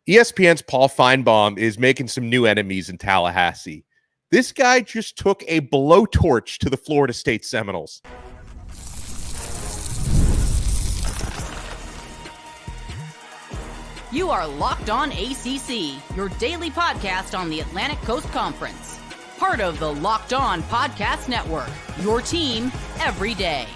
ESPN's Paul Finebaum is making some new enemies in Tallahassee. This guy just took a blowtorch to the Florida State Seminoles. You are Locked On ACC, your daily podcast on the Atlantic Coast Conference. Part of the Locked On Podcast Network, your team every day.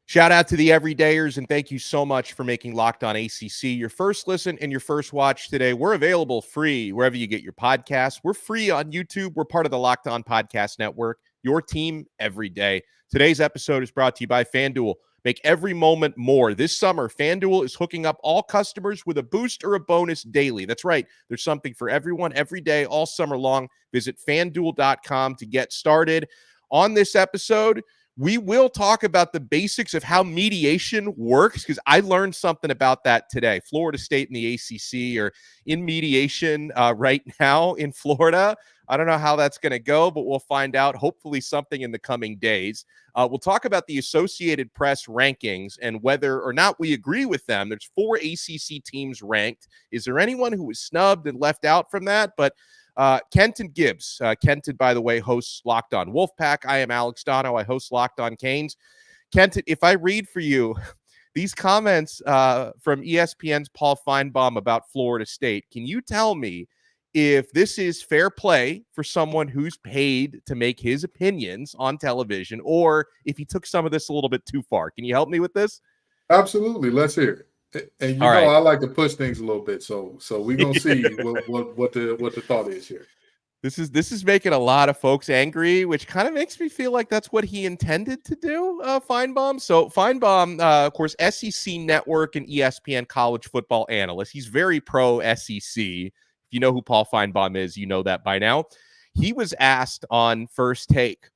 Shout out to the everydayers, and thank you so much for making Locked On ACC your first listen and your first watch today. We're available free wherever you get your podcasts. We're free on YouTube. We're part of the Locked On Podcast Network, your team every day. Today's episode is brought to you by FanDuel. Make every moment more. This summer, FanDuel is hooking up all customers with a boost or a bonus daily. That's right. There's something for everyone every day, all summer long. Visit FanDuel.com to get started. On this episode, we will talk about the basics of how mediation works, because I learned something about that today. Florida State and the ACC are in mediation right now in Florida. I don't know how that's going to go, but we'll find out, hopefully something in the coming days. We'll talk about the Associated Press rankings and whether or not we agree with them. There's 4 ACC teams ranked. Is there anyone who was snubbed and left out from that? But Kenton Gibbs. Kenton, by the way, hosts Locked On Wolfpack. I am Alex Donno. I host Locked On Canes. Kenton, if I read for you these comments from ESPN's Paul Finebaum about Florida State, can you tell me if this is fair play for someone who's paid to make his opinions on television, or if he took some of this a little bit too far? Can you help me with this? Absolutely. Let's hear it. And you I like to push things a little bit, so we're gonna see what the thought is here. This is making a lot of folks angry, which kind of makes me feel like that's what he intended to do, Finebaum. So Finebaum, of course, SEC Network and ESPN college football analyst. He's very pro SEC. If you know who Paul Finebaum is, you know that by now. He was asked on First Take,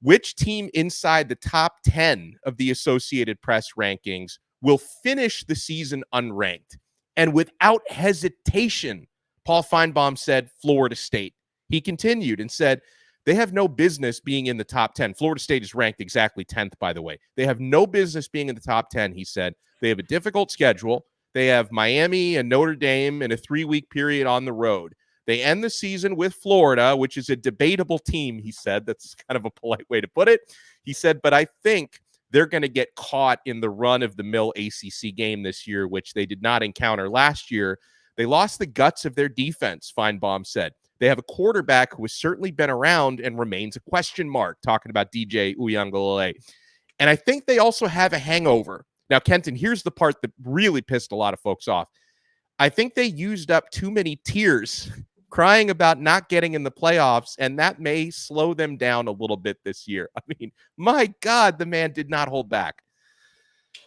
which team inside the top 10 of the Associated Press rankings will finish the season unranked? And without hesitation, Paul Finebaum said Florida State. He continued and said, they have no business being in the top 10. Florida State is ranked exactly 10th, by the way. They have no business being in the top 10, he said. They have a difficult schedule. They have Miami and Notre Dame in a 3-week period on the road. They end the season with Florida, which is a debatable team, he said. That's kind of a polite way to put it. He said, but I think they're going to get caught in the run-of-the-mill ACC game this year, which they did not encounter last year. They lost the guts of their defense, Finebaum said. They have a quarterback who has certainly been around and remains a question mark, talking about DJ Uiagalelei. And I think they also have a hangover. Now, Kenton, here's the part that really pissed a lot of folks off. I think they used up too many tears crying about not getting in the playoffs, and that may slow them down a little bit this year. I mean, my God, the man did not hold back.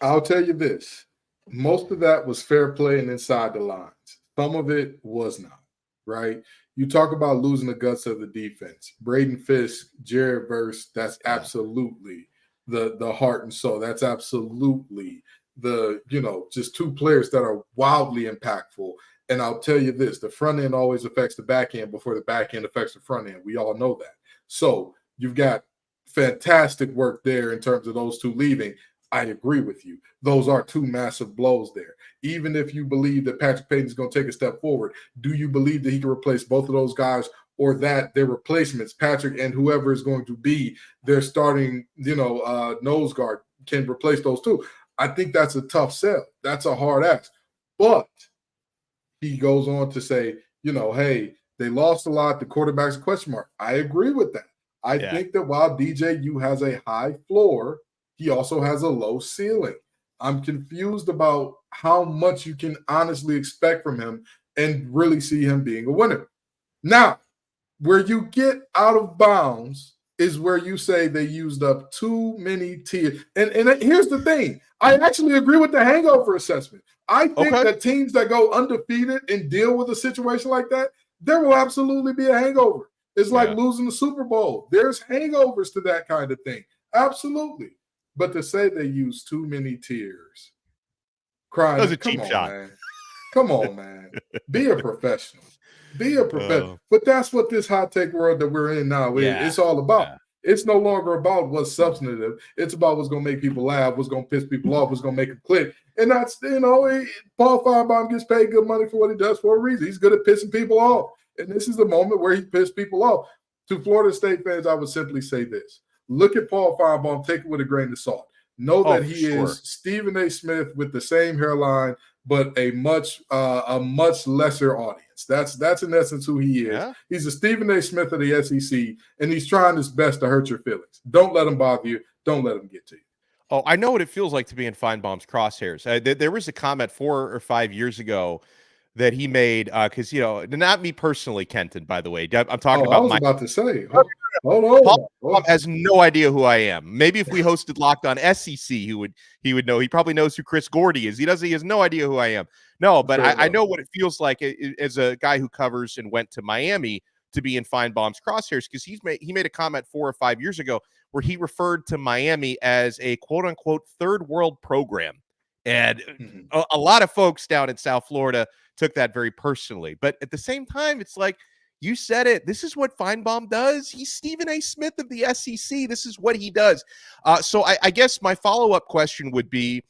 I'll tell you this. Most of that was fair play and inside the lines. Some of it was not, right? You talk about losing the guts of the defense. Braden Fisk, Jared Verse, that's absolutely the heart and soul. That's absolutely just 2 players that are wildly impactful. And I'll tell you this, the front end always affects the back end before the back end affects the front end. We all know that. So you've got fantastic work there in terms of those 2 leaving. I agree with you. Those are 2 massive blows there. Even if you believe that Patrick Payton is going to take a step forward, do you believe that he can replace both of those guys, or that their replacements, Patrick and whoever is going to be their starting, nose guard, can replace those 2? I think that's a tough sell. That's a hard ask. But he goes on to say, hey, they lost a lot. The quarterback's a question mark. I agree with that. I think that while DJU has a high floor, he also has a low ceiling. I'm confused about how much you can honestly expect from him and really see him being a winner. Now, where you get out of bounds is where you say they used up too many tiers. And here's the thing. I actually agree with the hangover assessment. I think that teams that go undefeated and deal with a situation like that, there will absolutely be a hangover. It's like losing the Super Bowl. There's hangovers to that kind of thing. Absolutely. But to say they use too many tears, crying, that was a cheap shot. Man. Come on, man. Be a professional. Be a professional. But that's what this hot take world that we're in now is. It's all about. It's no longer about what's substantive. It's about what's going to make people laugh, what's going to piss people off, what's going to make them click. And that's, Paul Finebaum gets paid good money for what he does for a reason. He's good at pissing people off. And this is the moment where he pissed people off. To Florida State fans, I would simply say this. Look at Paul Finebaum, take it with a grain of salt. Know that he is Stephen A. Smith with the same hairline, but a much lesser audience. That's in essence who he is. Yeah. He's a Stephen A. Smith of the SEC, and he's trying his best to hurt your feelings. Don't let him bother you. Don't let him get to you. Oh, I know what it feels like to be in Finebaum's crosshairs. There was a comment 4 or 5 years ago that he made, because, not me personally, Kenton, by the way. I'm talking about. I was about to say. Hold on. Paul has no idea who I am. Maybe if we hosted Locked On SEC, he would know. He probably knows who Chris Gordy is. He has no idea who I am. No, but I know what it feels like as a guy who covers and went to Miami to be in Finebaum's crosshairs, because he made a comment 4 or 5 years ago where he referred to Miami as a quote unquote third world program. And a lot of folks down in South Florida took that very personally. But at the same time, it's like, you said it. This is what Finebaum does. He's Stephen A. Smith of the SEC. This is what he does. So I guess my follow-up question would be,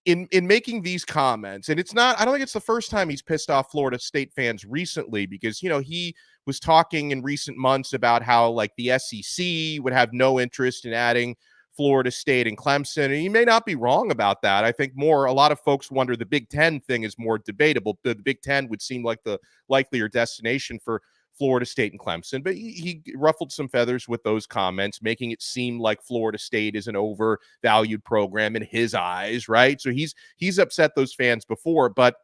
in making these comments, and I don't think it's the first time he's pissed off Florida State fans recently, because, he was talking in recent months about how, like, the SEC would have no interest in adding Florida State and Clemson, and he may not be wrong about that. I think a lot of folks wonder the Big Ten thing is more debatable. The Big Ten would seem like the likelier destination for Florida State and Clemson, but he ruffled some feathers with those comments, making it seem like Florida State is an overvalued program in his eyes, right? So he's upset those fans before, but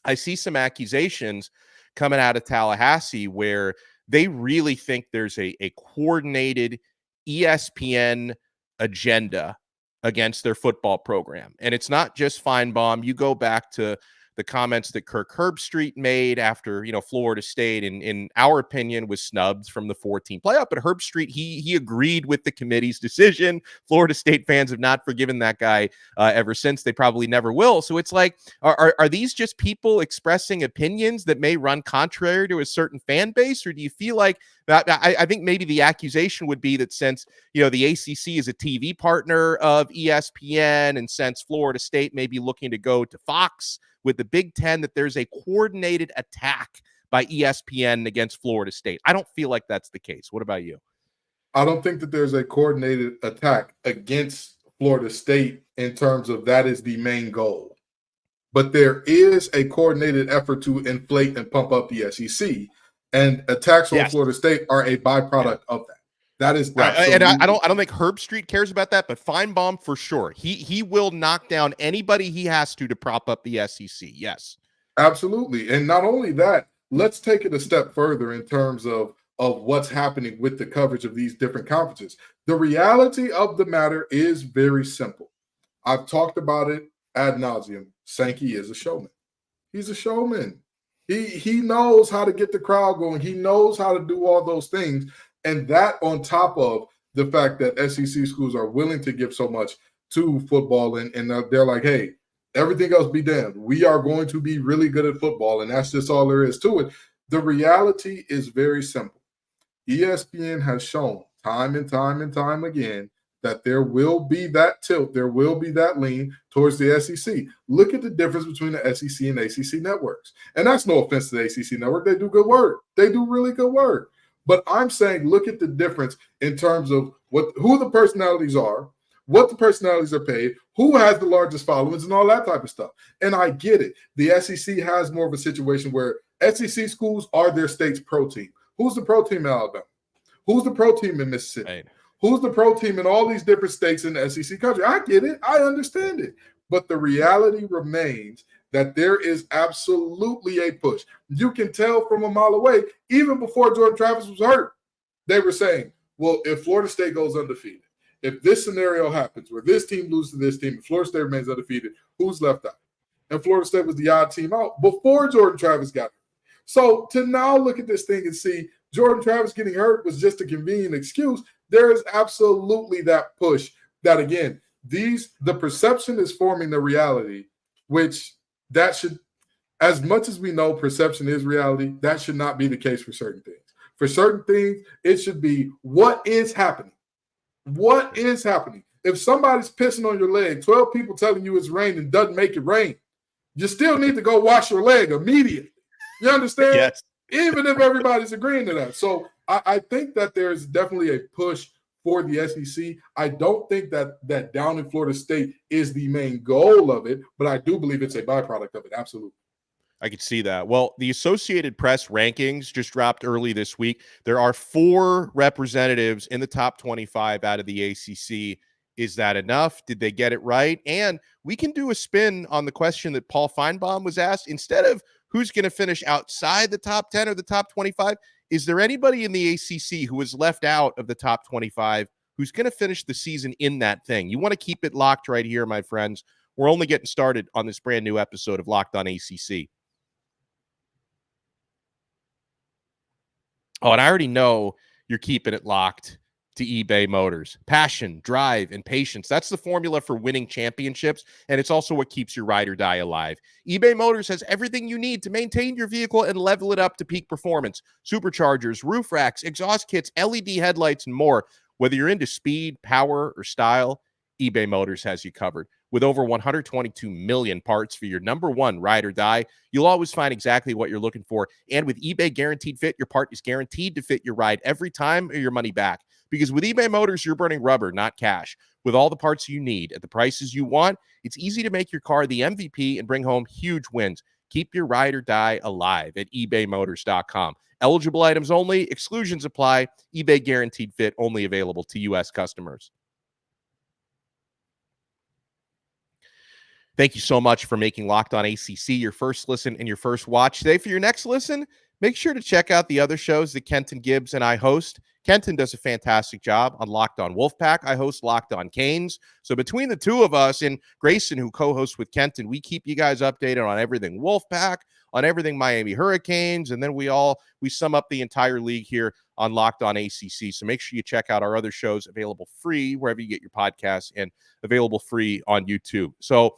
I see some accusations coming out of Tallahassee where they really think there's a coordinated ESPN agenda against their football program. And it's not just Finebaum. You go back to the comments that Kirk Herbstreit made after, Florida State, in our opinion, was snubbed from the 14 playoff. But Herbstreit, he agreed with the committee's decision. Florida State fans have not forgiven that guy ever since. They probably never will. So it's like, are these just people expressing opinions that may run contrary to a certain fan base? Or do you feel like I think maybe the accusation would be that since, the ACC is a TV partner of ESPN, and since Florida State may be looking to go to Fox with the Big Ten, that there's a coordinated attack by ESPN against Florida State. I don't feel like that's the case. What about you? I don't think that there's a coordinated attack against Florida State in terms of that is the main goal. But there is a coordinated effort to inflate and pump up the SEC. And attacks on Florida State are a byproduct of that. That is right. And I don't think Herbstreit cares about that, but Finebaum for sure. He will knock down anybody he has to prop up the SEC. Yes. Absolutely. And not only that, let's take it a step further in terms of what's happening with the coverage of these different conferences. The reality of the matter is very simple. I've talked about it ad nauseum. Sankey is a showman. He's a showman. He knows how to get the crowd going. He knows how to do all those things. And that on top of the fact that SEC schools are willing to give so much to football, and they're like, hey, everything else be damned. We are going to be really good at football, and that's just all there is to it. The reality is very simple. ESPN has shown time and time and time again that there will be that tilt, there will be that lean towards the SEC. Look at the difference between the SEC and ACC networks. And that's no offense to the ACC network. They do good work. They do really good work. But I'm saying look at the difference in terms of who the personalities are, what the personalities are paid, who has the largest followings, and all that type of stuff. And I get it. The SEC has more of a situation where SEC schools are their state's pro team. Who's the pro team in Alabama? Who's the pro team in Mississippi? Right. Who's the pro team in all these different states in the SEC country? I get it. I understand it. But the reality remains that there is absolutely a push. You can tell from a mile away, even before Jordan Travis was hurt, they were saying, well, if Florida State goes undefeated, if this scenario happens where this team loses to this team, if Florida State remains undefeated, who's left out? And Florida State was the odd team out before Jordan Travis got hurt. So to now look at this thing and see Jordan Travis getting hurt was just a convenient excuse, there is absolutely that push that, again, the perception is forming the reality, which that should, as much as we know perception is reality, that should not be the case for certain things. For certain things, it should be what is happening. What is happening? If somebody's pissing on your leg, 12 people telling you it's raining doesn't make it rain. You still need to go wash your leg immediately. You understand? Yes. Even if everybody's agreeing to that. So I think that there's definitely a push for the SEC. I don't think that down in Florida State is the main goal of it, but I do believe it's a byproduct of it. Absolutely. I could see that. Well, the Associated Press rankings just dropped early this week. There are 4 representatives in the top 25 out of the ACC. Is that enough? Did they get it right? And we can do a spin on the question that Paul Finebaum was asked. Instead of who's going to finish outside the top 10 or the top 25, is there anybody in the ACC who was left out of the top 25 who's going to finish the season in that thing? You want to keep it locked right here, my friends. We're only getting started on this brand new episode of Locked on ACC. Oh, and I already know you're keeping it locked to eBay Motors. Passion, drive, and patience. That's the formula for winning championships, and it's also what keeps your ride or die alive. eBay Motors has everything you need to maintain your vehicle and level it up to peak performance. Superchargers, roof racks, exhaust kits, LED headlights, and more. Whether you're into speed, power, or style, eBay Motors has you covered. With over 122 million parts for your number one ride or die, you'll always find exactly what you're looking for. And with eBay Guaranteed Fit, your part is guaranteed to fit your ride every time or your money back. Because with eBay Motors, you're burning rubber, not cash. With all the parts you need at the prices you want, it's easy to make your car the MVP and bring home huge wins. Keep your ride or die alive at ebaymotors.com. Eligible items only. Exclusions apply. eBay Guaranteed Fit only available to U.S. customers. Thank you so much for making Locked on ACC your first listen and your first watch. Today, for your next listen, make sure to check out the other shows that Kenton, Gibbs, and I host. Kenton does a fantastic job on Locked on Wolfpack. I host Locked on Canes. So between the two of us and Grayson, who co-hosts with Kenton, we keep you guys updated on everything Wolfpack, on everything Miami Hurricanes, and then we sum up the entire league here on Locked on ACC. So make sure you check out our other shows, available free wherever you get your podcasts and available free on YouTube. So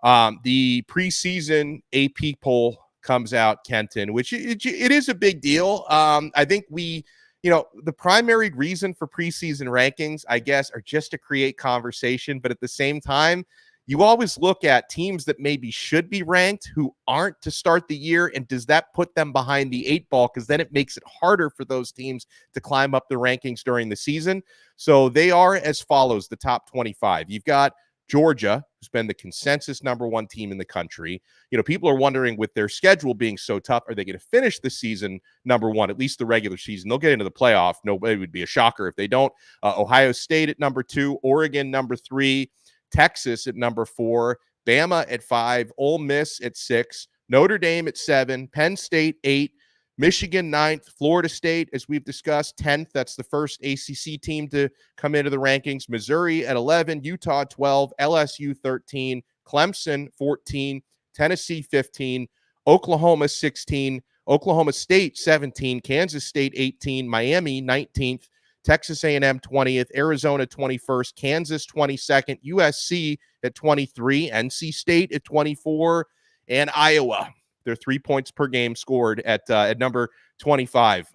the preseason AP poll comes out, Kenton, which it is a big deal. I think the primary reason for preseason rankings, I guess, are just to create conversation. But at the same time, you always look at teams that maybe should be ranked who aren't to start the year. And does that put them behind the 8 ball? Because then it makes it harder for those teams to climb up the rankings during the season. So they are as follows, the top 25. You've got Georgia, who's been the consensus number 1 team in the country. People are wondering, with their schedule being so tough, are they going to finish the season number 1, at least the regular season? They'll get into the playoff. Nobody would be a shocker if they don't. Ohio State at number 2, Oregon number 3, Texas at number 4, Bama at 5, Ole Miss at 6, Notre Dame at 7, Penn State 8, Michigan 9th, Florida State, as we've discussed, 10th. That's the first ACC team to come into the rankings. Missouri at 11, Utah 12, LSU 13, Clemson 14, Tennessee 15, Oklahoma 16, Oklahoma State 17, Kansas State 18, Miami 19th, Texas A&M 20th, Arizona 21st, Kansas 22nd, USC at 23, NC State at 24, and Iowa. They're 3 points per game scored at number 25.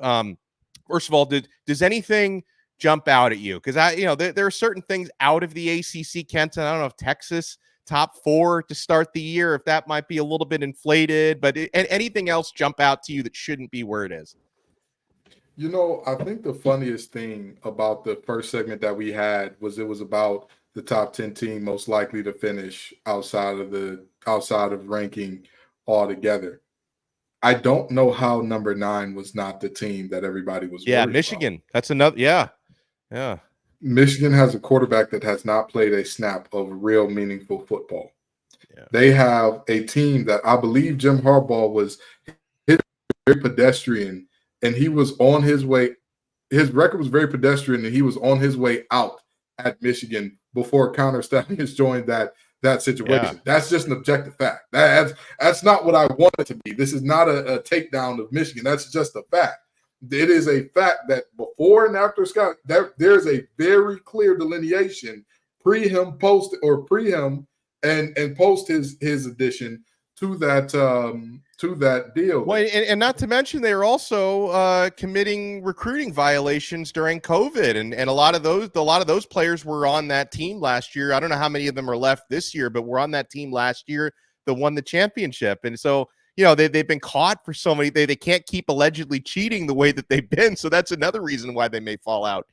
First of all, does anything jump out at you? Because there are certain things out of the ACC, Kenton. I don't know if Texas top 4 to start the year, if that might be a little bit inflated, but anything else jump out to you that shouldn't be where it is? I think the funniest thing about the first segment that we had was it was about the top 10 team most likely to finish outside of ranking altogether. I don't know how number 9 was not the team that everybody was. Yeah, Michigan. About. That's another. Yeah. Michigan has a quarterback that has not played a snap of real meaningful football. Yeah. They have a team that I believe Jim Harbaugh was very pedestrian, and he was on his way. His record was very pedestrian, and he was on his way out at Michigan before Connor Stalions joined that situation. Yeah. That's just an objective fact. That's not what I want it to be. This is not a takedown of Michigan. That's just a fact. It is a fact that before and after Scott, there's a very clear delineation pre him, and post his addition to that deal. Well, and not to mention they were also committing recruiting violations during COVID, and a lot of those players were on that team last year. I don't know how many of them are left this year, but were on that team last year that won the championship. And so, they've been caught for so many. They can't keep allegedly cheating the way that they've been. So that's another reason why they may fall out.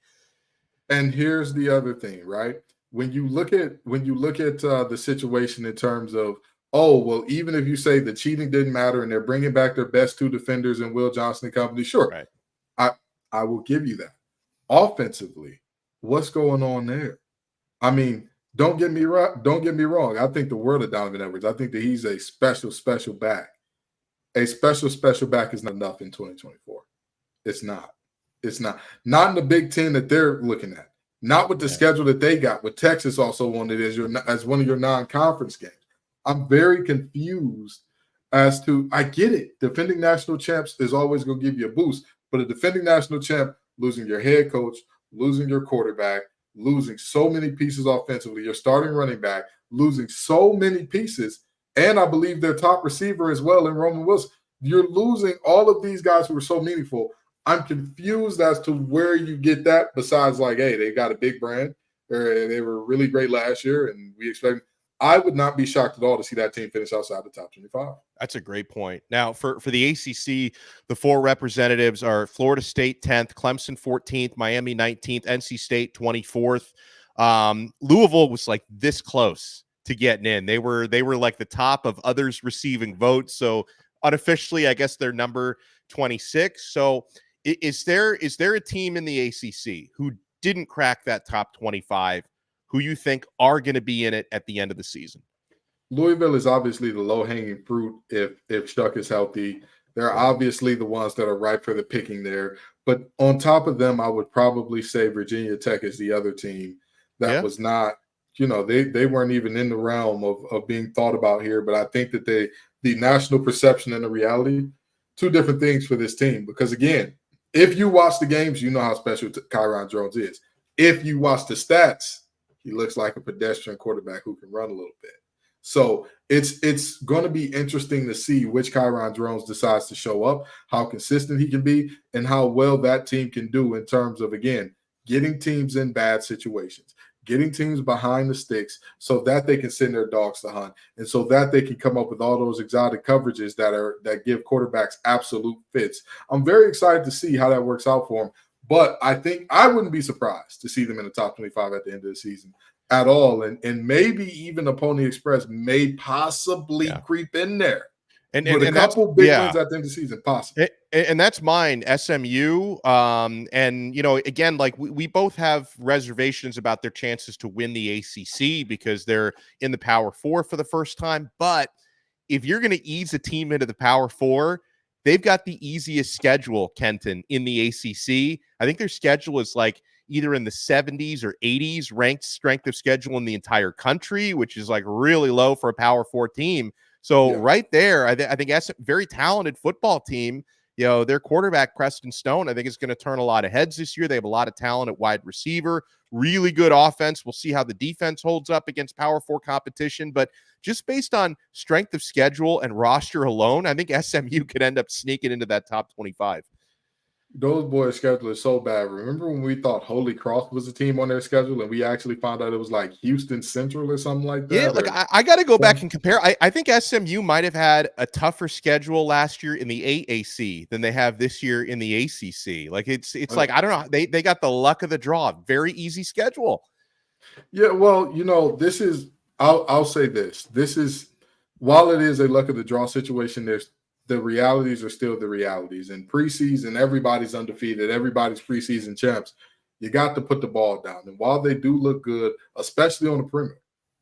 And here's the other thing, right? When you look at the situation in terms of, oh, well, even if you say the cheating didn't matter and they're bringing back their best two defenders in Will Johnson and company, sure, right. I will give you that. Offensively, what's going on there? I mean, don't get me wrong. I think the world of Donovan Edwards. I think that he's a special back. A special back is not enough in 2024. It's not. It's not. Not in the Big Ten that they're looking at. Not with the schedule that they got, with Texas also on it as one of your non-conference games. I'm very confused as to, I get it. Defending national champs is always going to give you a boost, but a defending national champ, losing your head coach, losing your quarterback, losing so many pieces offensively, your starting running back, losing so many pieces, and I believe their top receiver as well in Roman Wilson. You're losing all of these guys who were so meaningful. I'm confused as to where you get that besides like, hey, they got a big brand, or they were really great last year, and we expect – I would not be shocked at all to see that team finish outside the top 25. That's a great point. Now, for the ACC, the four representatives are Florida State 10th, Clemson 14th, Miami 19th, NC State 24th. Louisville was like this close to getting in. They were like the top of others receiving votes. So unofficially, I guess they're number 26. So is there a team in the ACC who didn't crack that top 25 who you think are going to be in it at the end of the season? Louisville is obviously the low-hanging fruit if Shuck is healthy. They're obviously the ones that are ripe for the picking there. But on top of them, I would probably say Virginia Tech is the other team that was not, they weren't even in the realm of being thought about here. But I think that the national perception and the reality, two different things for this team. Because, again, if you watch the games, you know how special Kyron Drones is. If you watch the stats, he looks like a pedestrian quarterback who can run a little bit. So it's going to be interesting to see which Kyron Drones decides to show up, how consistent he can be, and how well that team can do in terms of, again, getting teams in bad situations, getting teams behind the sticks so that they can send their dogs to hunt, and so that they can come up with all those exotic coverages that give quarterbacks absolute fits. I'm very excited to see how that works out for them. But I think I wouldn't be surprised to see them in the top 25 at the end of the season at all. And maybe even the Pony Express may possibly creep in there. And a couple big wins at the end of the season, possible. And that's mine, SMU. Again, like we both have reservations about their chances to win the ACC because they're in the Power Four for the first time. But if you're going to ease a team into the Power Four, they've got the easiest schedule, Kenton, in the ACC. I think their schedule is like either in the 70s or 80s ranked strength of schedule in the entire country, which is like really low for a Power Four team. So right there, I think that's a very talented football team. Their quarterback, Preston Stone, I think is going to turn a lot of heads this year. They have a lot of talent at wide receiver, really good offense. We'll see how the defense holds up against Power Four competition. But just based on strength of schedule and roster alone, I think SMU could end up sneaking into that top 25. Those boys' schedule is so bad. Remember when we thought Holy Cross was a team on their schedule and we actually found out it was like Houston Central or something like that? Yeah, like I got to go back and compare. I think SMU might have had a tougher schedule last year in the AAC than they have this year in the ACC. Like it's like, I don't know. They got the luck of the draw. Very easy schedule. Yeah, well, this is I'll say this. This is, while it is a luck of the draw situation, the realities are still the realities. In preseason, everybody's undefeated. Everybody's preseason champs. You got to put the ball down. And while they do look good, especially on the perimeter,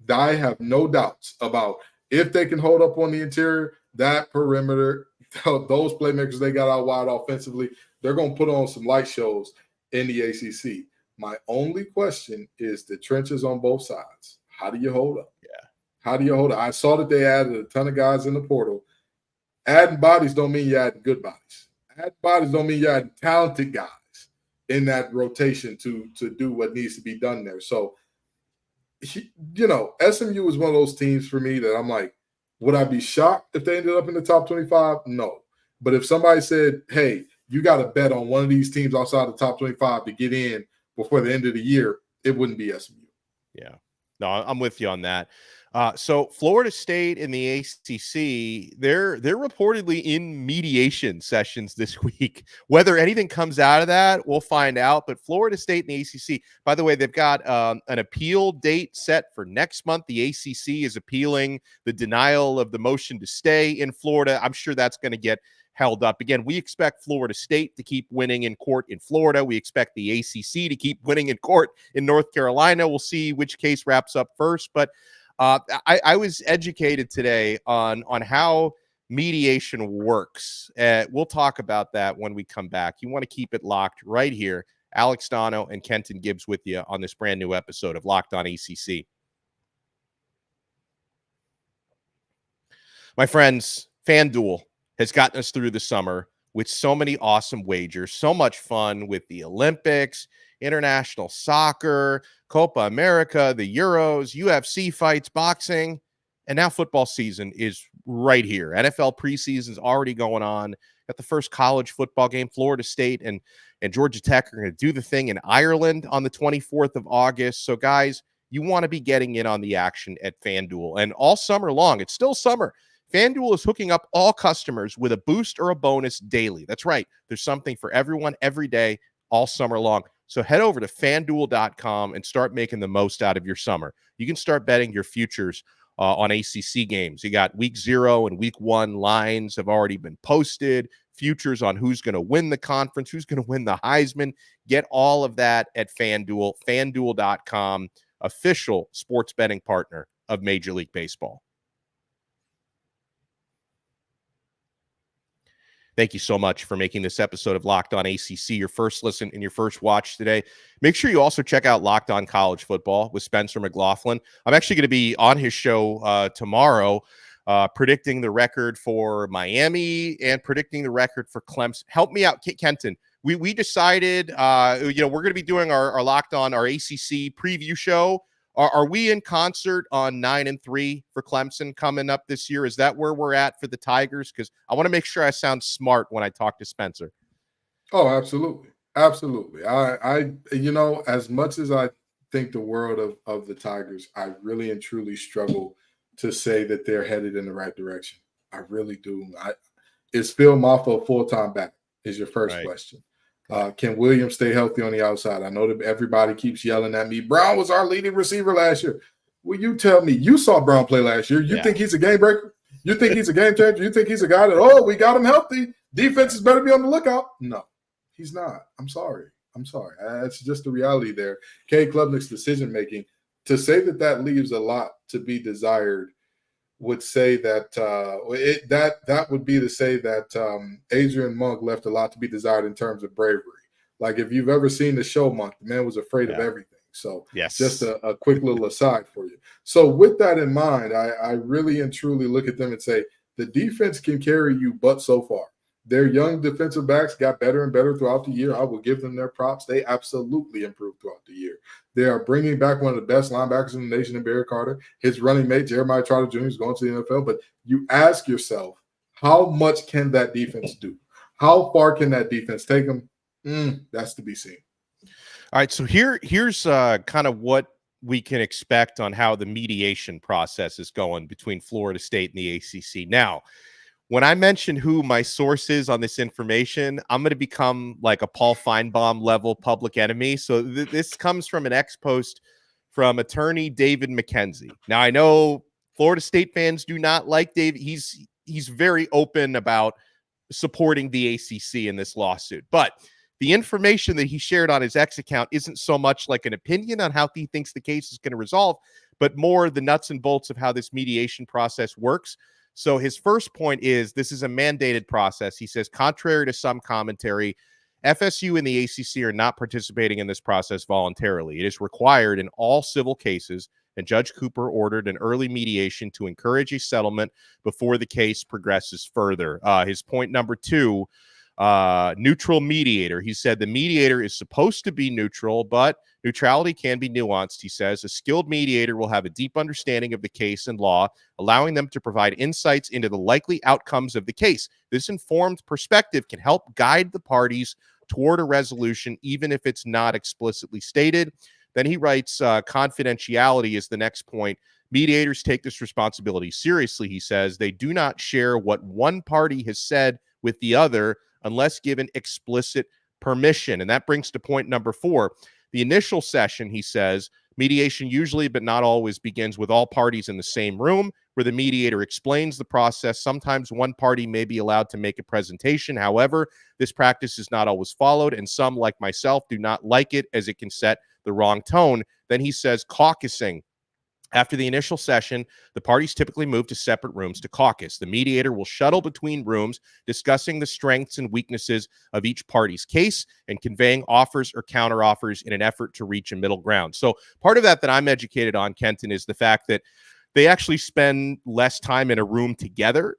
I have no doubts about if they can hold up on the interior, that perimeter, those playmakers they got out wide offensively, they're going to put on some light shows in the ACC. My only question is the trenches on both sides. How do you hold up? Yeah. How do you hold up? I saw that they added a ton of guys in the portal. Adding bodies don't mean you're adding good bodies. Adding bodies don't mean you're adding talented guys in that rotation to do what needs to be done there. So, SMU is one of those teams for me that I'm like, Would I be shocked if they ended up in the top 25? No. But if somebody said, hey, you got to bet on one of these teams outside the top 25 to get in before the end of the year, it wouldn't be SMU. Yeah. No, I'm with you on that. So Florida State and the ACC, they're reportedly in mediation sessions this week. Whether anything comes out of that, we'll find out. But Florida State and the ACC, by the way, they've got an appeal date set for next month. The ACC is appealing the denial of the motion to stay in Florida. I'm sure that's going to get held up. Again, we expect Florida State to keep winning in court in Florida. We expect the ACC to keep winning in court in North Carolina. We'll see which case wraps up first. But I was educated today on how mediation works. We'll talk about that when we come back. You want to keep it locked right here. Alex Donno and Kenton Gibbs with you on this brand new episode of Locked On ACC. My friends, FanDuel has gotten us through the summer with so many awesome wagers, so much fun with the Olympics, international soccer, Copa America, the Euros, UFC fights, boxing, and now football season is right here. NFL preseason is already going on. Got the first college football game. Florida State and Georgia Tech are going to do the thing in Ireland on the 24th of August. So, guys, you want to be getting in on the action at FanDuel. And all summer long, it's still summer, FanDuel is hooking up all customers with a boost or a bonus daily. That's right. There's something for everyone every day, all summer long. So head over to FanDuel.com and start making the most out of your summer. You can start betting your futures on ACC games. You got week 0 and week 1 lines have already been posted. Futures on who's going to win the conference, who's going to win the Heisman. Get all of that at FanDuel. FanDuel.com, official sports betting partner of Major League Baseball. Thank you so much for making this episode of Locked On ACC your first listen and your first watch today. Make sure you also check out Locked On College Football with Spencer McLaughlin. I'm actually going to be on his show tomorrow, predicting the record for Miami and predicting the record for Clemson. Help me out, Kenton. We decided, we're going to be doing our Locked On, our ACC preview show. Are we in concert on 9-3 for Clemson coming up this year? Is that where we're at for the Tigers? Because I want to make sure I sound smart when I talk to Spencer. Oh, absolutely. Absolutely. I as much as I think the world of the Tigers, I really and truly struggle to say that they're headed in the right direction. I really do. Is Phil Maffa a full-time back is your first question. Can Williams stay healthy on the outside? I know that everybody keeps yelling at me. Brown was our leading receiver last year. Will you tell me? You saw Brown play last year. You think he's a game breaker? You think he's a game changer? You think he's a guy that, we got him healthy. Defenses better be on the lookout. No, he's not. I'm sorry. That's just the reality there. Kay Klubnik's decision-making, to say that leaves a lot to be desired would say that that would be to say that Adrian Monk left a lot to be desired in terms of bravery. Like if you've ever seen the show Monk, the man was afraid of everything. So just a quick little aside for you. So with that in mind, I really and truly look at them and say the defense can carry you but so far. Their young defensive backs got better and better throughout the year. I will give them their props. They absolutely improved throughout the year. They are bringing back one of the best linebackers in the nation in Barry Carter. His running mate, Jeremiah Trotter Jr., is going to the NFL. But you ask yourself, how much can that defense do? How far can that defense take them? That's to be seen. All right, so here's kind of what we can expect on how the mediation process is going between Florida State and the ACC. Now, when I mention who my source is on this information, I'm going to become like a Paul Finebaum level public enemy. So this comes from an ex-post from attorney David McKenzie. Now, I know Florida State fans do not like David. He's very open about supporting the ACC in this lawsuit. But the information that he shared on his X account isn't so much like an opinion on how he thinks the case is going to resolve, but more the nuts and bolts of how this mediation process works. So his first point is this is a mandated process. He says, contrary to some commentary, FSU and the ACC are not participating in this process voluntarily. It is required in all civil cases, and Judge Cooper ordered an early mediation to encourage a settlement before the case progresses further. His point number 2, Neutral mediator. He said the mediator is supposed to be neutral, but neutrality can be nuanced. He says a skilled mediator will have a deep understanding of the case and law, allowing them to provide insights into the likely outcomes of the case. This informed perspective can help guide the parties toward a resolution, even if it's not explicitly stated. Then he writes, confidentiality is the next point. Mediators take this responsibility seriously, he says. They do not share what one party has said with the other unless given explicit permission. And that brings to point number 4. The initial session, he says, mediation usually, but not always, begins with all parties in the same room where the mediator explains the process. Sometimes one party may be allowed to make a presentation. However, this practice is not always followed, and some, like myself, do not like it as it can set the wrong tone. Then he says caucusing. After the initial session, the parties typically move to separate rooms to caucus. The mediator will shuttle between rooms, discussing the strengths and weaknesses of each party's case and conveying offers or counteroffers in an effort to reach a middle ground. So part of that I'm educated on, Kenton, is the fact that they actually spend less time in a room together,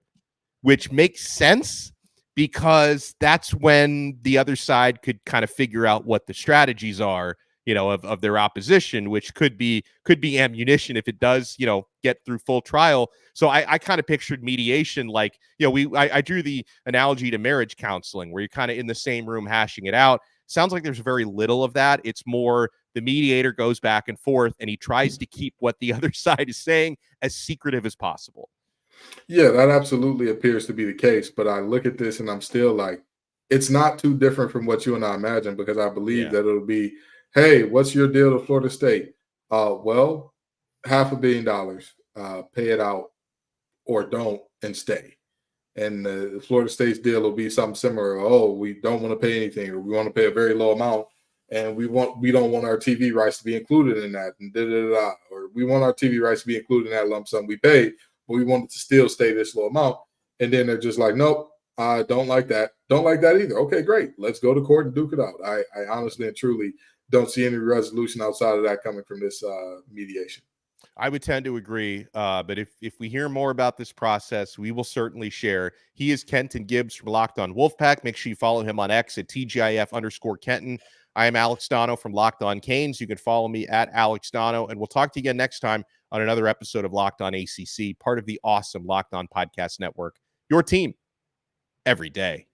which makes sense because that's when the other side could kind of figure out what the strategies are, of their opposition, which could be ammunition if it does, get through full trial. So I kind of pictured mediation like, I drew the analogy to marriage counseling where you're kind of in the same room hashing it out. Sounds like there's very little of that. It's more the mediator goes back and forth and he tries to keep what the other side is saying as secretive as possible. Yeah, that absolutely appears to be the case. But I look at this and I'm still like, it's not too different from what you and I imagine, because I believe that it'll be, hey, what's your deal to Florida State? Well, $500 million, pay it out or don't and stay. And the Florida State's deal will be something similar. Oh, we don't want to pay anything, or we want to pay a very low amount, and we don't want our TV rights to be included in that, and or we want our TV rights to be included in that lump sum we paid, but we want it to still stay this low amount. And then they're just like, nope, I don't like that. Don't like that either. Okay, great. Let's go to court and duke it out. I honestly and truly don't see any resolution outside of that coming from this mediation. I would tend to agree, but if we hear more about this process, we will certainly share. He is Kenton Gibbs from Locked On Wolfpack. Make sure you follow him on X at TGIF_Kenton. I am Alex Donno from Locked On Canes. You can follow me at Alex Donno, and we'll talk to you again next time on another episode of Locked On ACC, part of the awesome Locked On Podcast Network. Your team every day.